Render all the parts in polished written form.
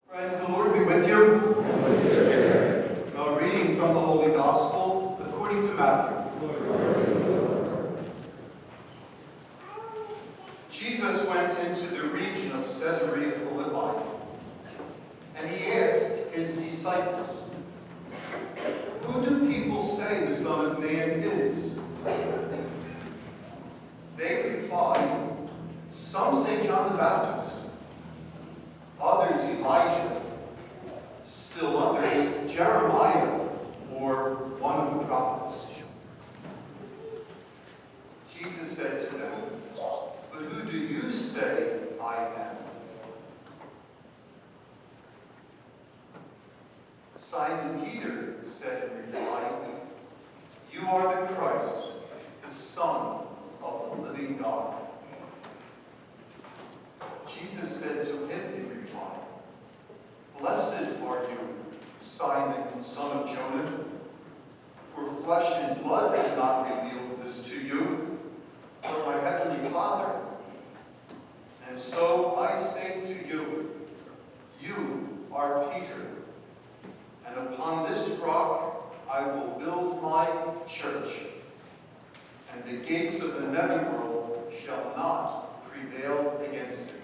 Friends, the Lord be with you. A reading from the Holy Gospel according to Matthew. Jesus went into the region of Caesarea Philippi, and he asked his disciples, "Who do people say the Son of Man is?" They replied, "Some say John the Baptist, others Elijah, still others Jeremiah, or one of the prophets." Jesus said to them, "But who do you say I am?" Simon Peter said in reply, "You are the Christ, the Son of the living God." Jesus said to him in reply, "Blessed are you, Simon, son of Jonah, for flesh and blood has not revealed this to you, but my heavenly Father. And so I say to you, you are Peter, and upon this rock I will build my church, and the gates of the netherworld shall not prevail against it.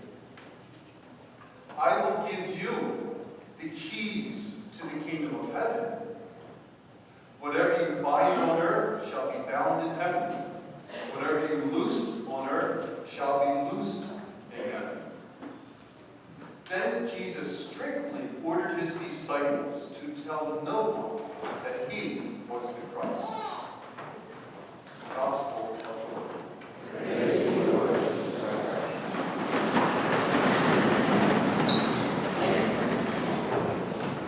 I will give you the keys to the kingdom of heaven. Whatever you bind on earth shall be bound in heaven. Whatever you loose on earth shall be loosed in heaven." Then Jesus strictly ordered his disciples to tell no one that he was the Christ. The Gospel of the Lord. Praise the Lord.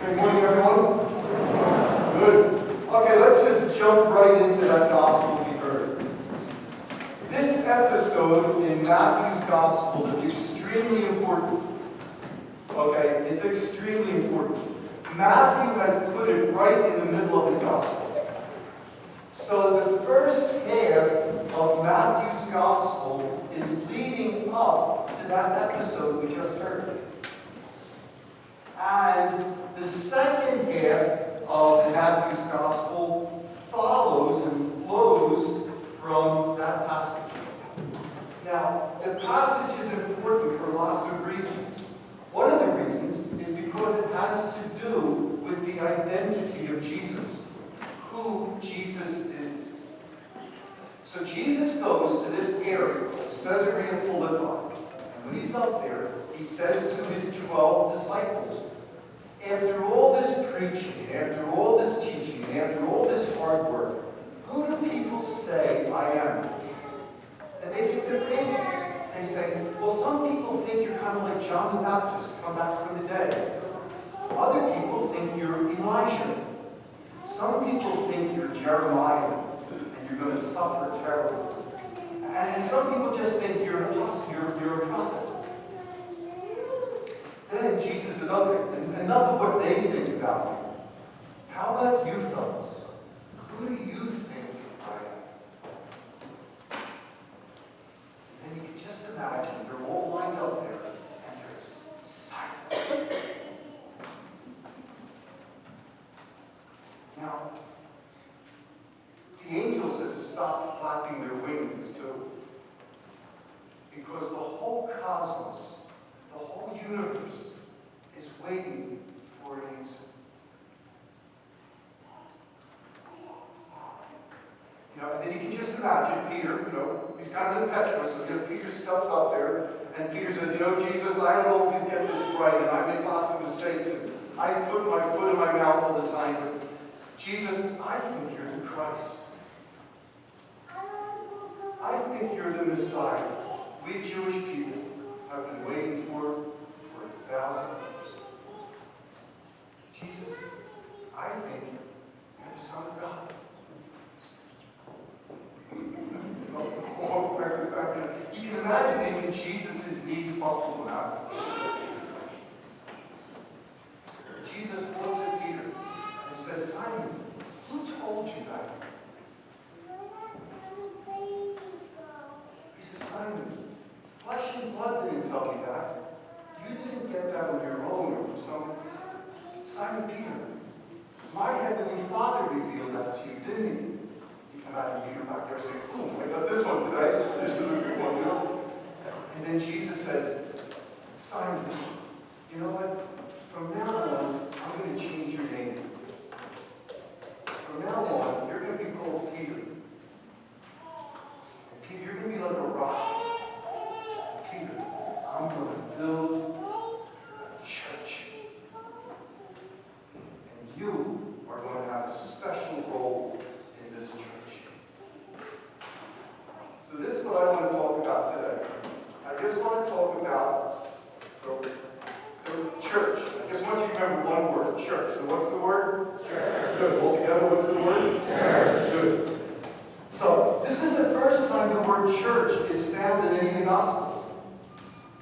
Good morning, everyone. Good. Okay, let's just jump right into that gospel we heard. This episode in Matthew's gospel is extremely important. Okay, it's extremely important. Matthew has put it right in the middle of his gospel. So the first half of Matthew's gospel is leading up to that episode we just heard. And the second half of Matthew's gospel follows and flows from that passage. Now, the passage is important for lots of reasons. One of the reasons is because it has to do with the identity of Jesus, who Jesus is. So Jesus goes to this area, Caesarea Philippi, and when he's up there, he says to his 12 disciples, "After all this preaching, after all this teaching, and after all this hard work, who do people say I am?" And they give different answers. They say, "Well, some people think you're kind of like John the Baptist, come back from the dead. Other people think you're Elijah. Some people think you're Jeremiah, and you're going to suffer terribly. And some people just think you're an apostle, you're a prophet." Then Jesus says, "Okay, enough of what they think about me. How about you fellows? Who do you think I am?" And you can just imagine, they're all lined up there, and there's silence. Now, the angels have to stop flapping their wings too, because the whole cosmos, the whole universe is waiting for an answer. And then you can just imagine Peter, he's kind of impetuous, so just Peter steps up there, and Peter says, "Jesus, I don't know if he's getting this right, and I make lots of mistakes, and I put my foot in my mouth all the time, but Jesus, I think you're the Christ. I think you're the Messiah we Jewish people have been waiting for 1,000 years. Jesus, I think you're the Son of God." You can imagine even Jesus' knees buckle out. Jesus looks at Peter and says, "Simon, who told you that?" He says, "Simon, flesh and blood didn't tell me that. You didn't get that on your own or from some Simon Peter. My heavenly Father revealed that to you, didn't he? You come out and Peter back there saying, oh, I got this one today. This is a good one, you know. And then Jesus says, Simon, you know what? From now on, I'm going to change your name. From now on, you're going to be called Peter. And Peter, you're going to be like a rock. Peter, I'm going to build a church. And you are going to have a special role in this church. So this is what I want to talk about today. I just want to talk about the church. I just want you to remember one word, church. So what's the word? Church. Good. All together, what's the word? Church. Good. So this is the first time the word church is found in any of the Gospels.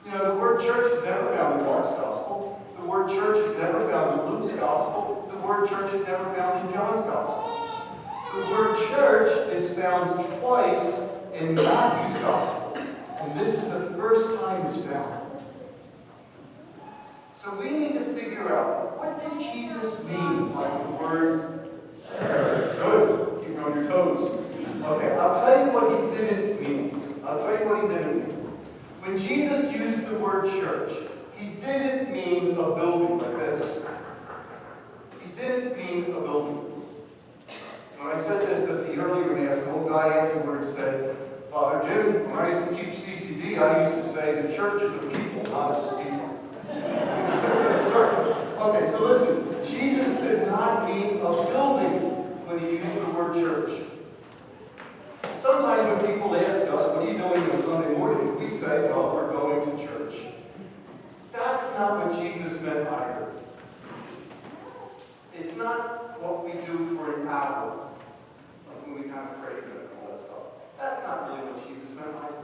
You know, the word church is never found in Mark's Gospel. The word church is never found in Luke's Gospel. The word church is never found in John's Gospel. The word church is found twice in Matthew's Gospel. And this is the first time it's found. So we need to figure out, what did Jesus mean by the word church? Good. Keep on your toes. Okay, I'll tell you what he didn't mean. I'll tell you what he didn't mean. When Jesus used the word church, he didn't mean a building like this. He didn't mean a building. When I said this at the earlier mass, the old guy afterwards said, Father Jim, when I used to teach CCD, I used to say the church is a people, not a steeple. Yes, sir. Okay, so listen. Jesus did not mean a building when he used the word church. Sometimes when people ask us, what are you doing on Sunday morning? We say, well, we're going to church. That's not what Jesus meant either. It's not what we do for an hour, like when we kind of pray and all that stuff. That's not really what Jesus meant either.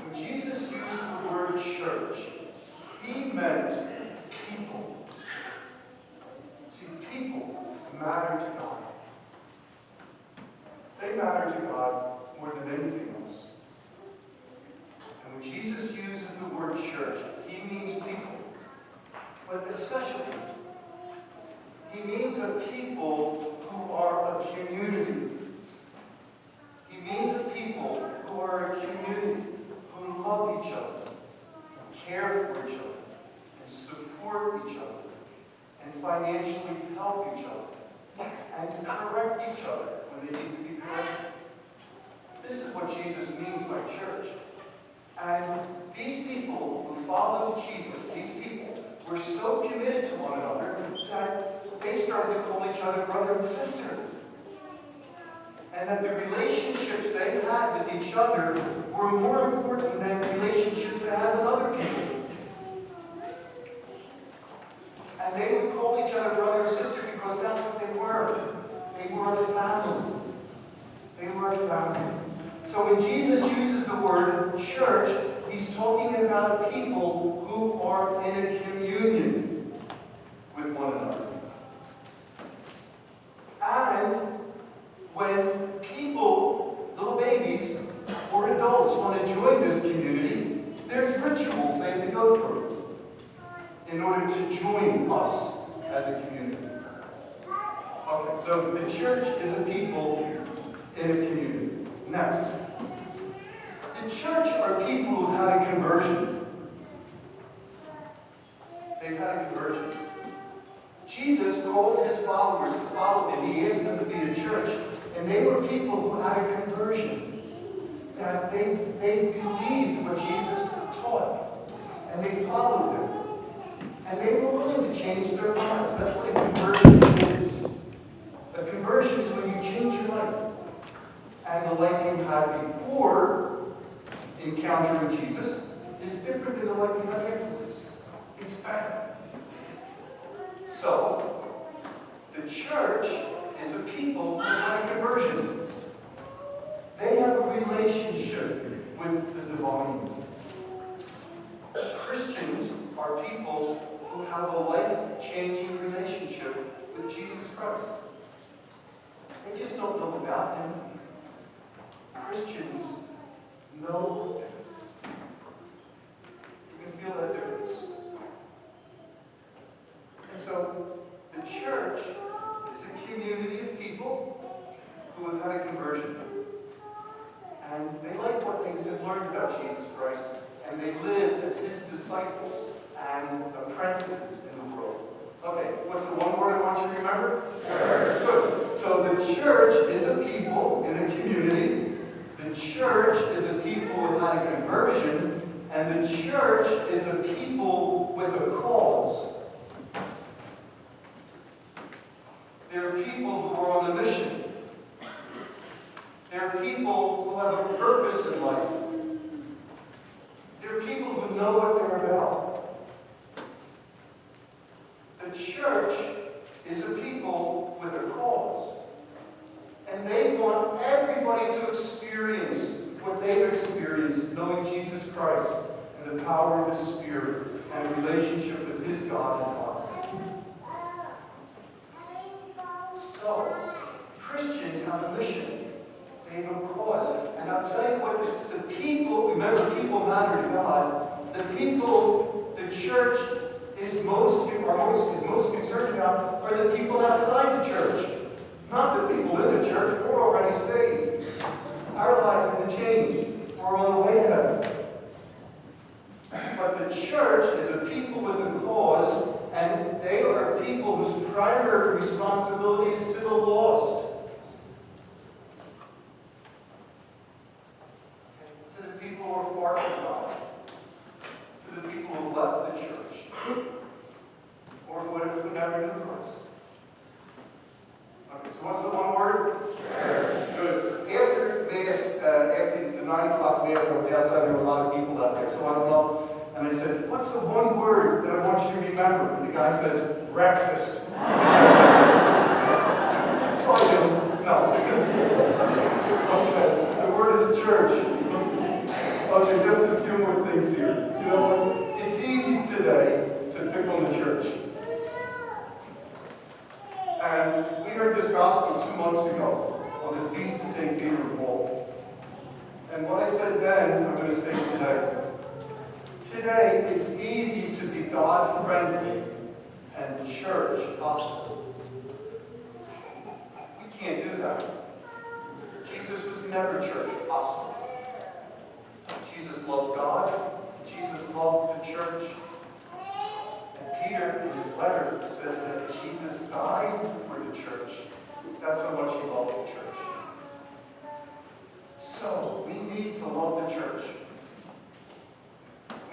When Jesus used the word church, he meant people. See, people matter to God. They matter to God more than anything else. And when Jesus uses the word church, he means people, but especially he means a people who are a community. He means a people who are a community, who love each other, care for each other, and support each other, and financially help each other, and correct each other when they need to be corrected. This is what Jesus means by church. And these people who followed Jesus, these people, were so committed to one another that they started to call each other brother and sister. And that the relationships they had with each other were more important than relationships they had with other people. And they would call each other brother and sister because that's what they were. They were a family. They were a family. So when Jesus uses the word church, he's talking about a people who are in a communion with one another. And when people, little babies or adults, want to join this community, there's rituals they have to go through in order to join us as a community. Okay, so the church is a people in a community. Next. The church are people who had a conversion. They've had a conversion. Jesus called his followers to follow him. He asked them to be a church. And they were people who had a conversion. That they believed what Jesus taught. And they followed him. And they were willing to change their lives. That's what a conversion is. A conversion is when you change your life. And the life you had before encountering Jesus is different than the life you have afterwards. It's better. So, the church is a people who have a conversion. They have a relationship with the divine. Christians are people who have a life-changing relationship with Jesus Christ. They just don't know about him. Christians know him. church is a people without a conversion, and the church is a people with a cause. There are people who are on a mission. There are people who have a purpose in life. There are people who know what they're about. The church is a people with a cause. And they want everybody to experience what they've experienced, knowing Jesus Christ and the power of His Spirit and a relationship with His God and Father. So, Christians have a mission. They have a cause. And I'll tell you what, the people, remember, people matter to God. The people the church is most concerned about are the people outside the church. Not the people in the church. We're already saved. Our lives have been changed. We're on the way to heaven. But the church is a people with a cause, and they are people whose primary responsibility is to the lost. To the people who are far from God. To the people who left the church. Or who never knew Christ. Okay, so what's the one word? Prayer. Good. After Mass, after the 9 o'clock Mass, I was outside, there were a lot of people out there, so I went up and I said, what's the one word that I want you to remember? And the guy says, breakfast. So I do. No. Okay, the word is church. Okay, just a few more things here. You know, it's easy today to pick on the church. And we heard this gospel 2 months ago on the Feast of St. Peter and Paul. And what I said then, I'm going to say today. Today, it's easy to be God-friendly and church hostile. We can't do that. Jesus was never church hostile. Jesus loved God. Jesus loved the church. Peter, in his letter, says that Jesus died for the church. That's how much he loved the church. So, we need to love the church.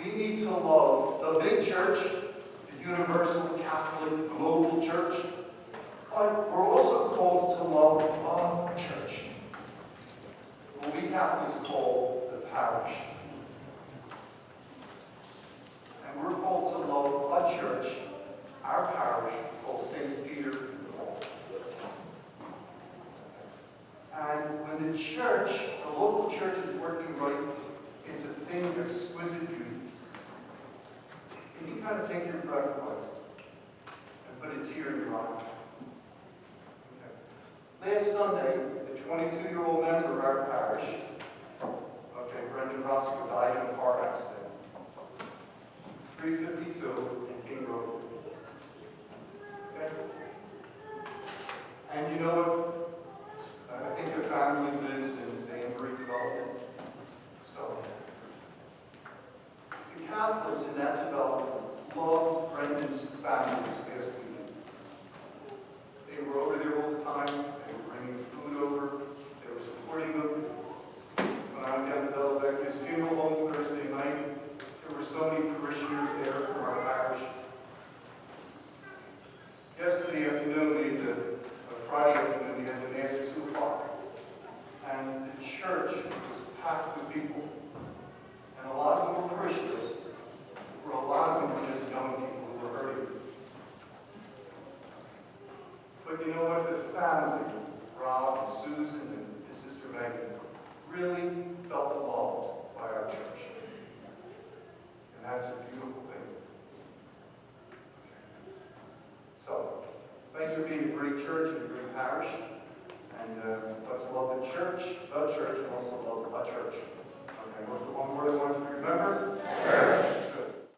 We need to love the big church, the universal Catholic global church, but we're also called to love a church. What we Catholics call the parish. And we're called to love a church, our parish, called St. Peter and Paul. And when the church, the local church is working right, it's a thing of exquisite beauty. Can you kind of take your breath away and put a tear in your eye? Okay. Last Sunday, the 22-year-old member of our parish, Brendan Roscoe, died in a car accident. 352 in King Road. Okay? And you know what? I think the family lives in Danbury development. So, the Catholics in that development loved Brendan's family this past weekend. They were over there all the time. They were bringing food over. They were supporting them. When I went down to Bellebec, his funeral home Thursday night, there were so many parishioners there from our parish. Yesterday afternoon, Friday afternoon, we had the Mass at 2 o'clock. And the church was packed with people. And a lot of them were parishioners, where a lot of them were just young people who were hurting. But you know what? The family, Rob and Susan and his sister Megan, really felt loved by our church. And that's a beautiful thing. So, thanks for being a great church and a great parish. And let's love the church, and also love a church. Okay, what's the one word I